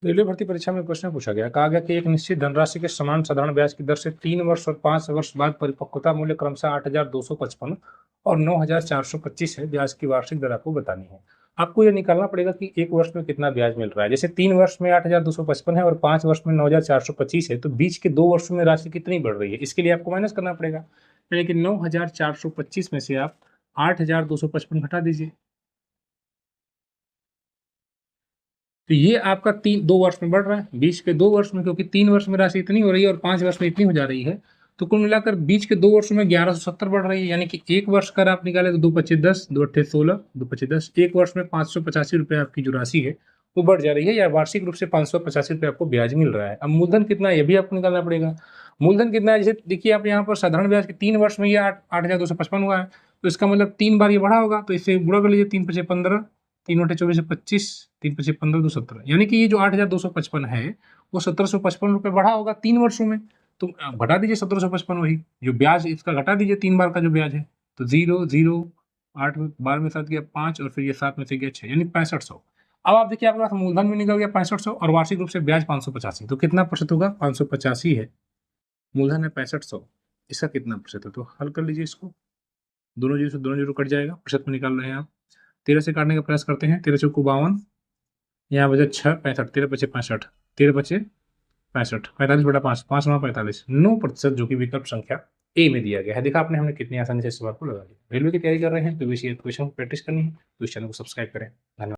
Railway भर्ती परीक्षा में प्रश्न पूछा गया, कहा गया कि एक निश्चित धनराशि के समान साधारण ब्याज की दर से 3 वर्ष और 5 वर्ष बाद परिपक्वता मूल्य क्रमशः 8,255 और 9,425 है। ब्याज की वार्षिक दर आपको बतानी है। आपको यह निकालना पड़ेगा कि एक वर्ष में कितना ब्याज मिल रहा है। जैसे 3 वर्ष में 8,255 है और 5 वर्ष में 9,425 है, तो बीच के 2 वर्षों में राशि कितनी बढ़ रही है, इसके लिए आपको माइनस करना पड़ेगा। यानी कि 9,425 में से आप 8,255 घटा दीजिए, तो ये आपका 2 वर्ष में बढ़ रहा है। बीच के 2 वर्ष में, क्योंकि 3 वर्ष में राशि इतनी हो रही है और 5 वर्ष में इतनी हो जा रही है, तो कुल मिलाकर बीच के 2 वर्षों में 1170 बढ़ रही है। यानी कि एक वर्ष का आप निकाले तो 2 × 5 = 10, 2 × 8 = 16, 2 × 5 = 10। एक वर्ष में 585 रुपये आपकी जो राशि है वो बढ़ जा रही है, या वार्षिक रूप से 585 रुपये आपको ब्याज मिल रहा है। अब मूलधन कितना है ये भी आपको निकालना पड़ेगा। मूलधन कितना है, जैसे देखिए आप यहाँ पर साधारण ब्याज के 3 वर्ष में ये 8,255 हुआ है, तो इसका मतलब 3 बार ये बढ़ा होगा, तो इसे गुणा कर लीजिए। 3 × 5 = 15, 3 × 8 = 24 = 25, 3 × 5 = 15, 2 × 17। यानी कि ये जो 8,255 है वो 1,755 रुपये बढ़ा होगा 3 वर्षों में। तो घटा दीजिए 1,755, वही जो ब्याज इसका घटा दीजिए 3 बार का जो ब्याज है, तो 0 0, 8 में 12 में 7 गया 5 और फिर ये 7 में से गया 6, यानी 6500। अब आप देखिए आपके पास मूलधन भी निकल गया 6500 और वार्षिक रूप से ब्याज 585, तो कितना प्रतिशत होगा, 585 है, मूलधन है 6500, इसका कितना प्रतिशत है, तो हल कर लीजिए इसको। दोनों जीरो से दोनों जीरो कट जाएगा, प्रतिशत में निकाल रहे हैं आप। 13 से काटने का प्रयास करते हैं, 13 चौको 52, यहाँ बचे 6 65, 13 बचे 65, 13 बचे 65, 45/5, 5 9 45, 9% जो कि विकल्प संख्या ए में दिया गया है। देखा आपने, हमने कितनी आसानी से इस सवाल को लगा लिया। रेलवे की तैयारी कर रहे हैं तो विषय क्वेश्चन प्रैक्टिस करनी है तो इस चैनल को सब्सक्राइब करें। धन्यवाद।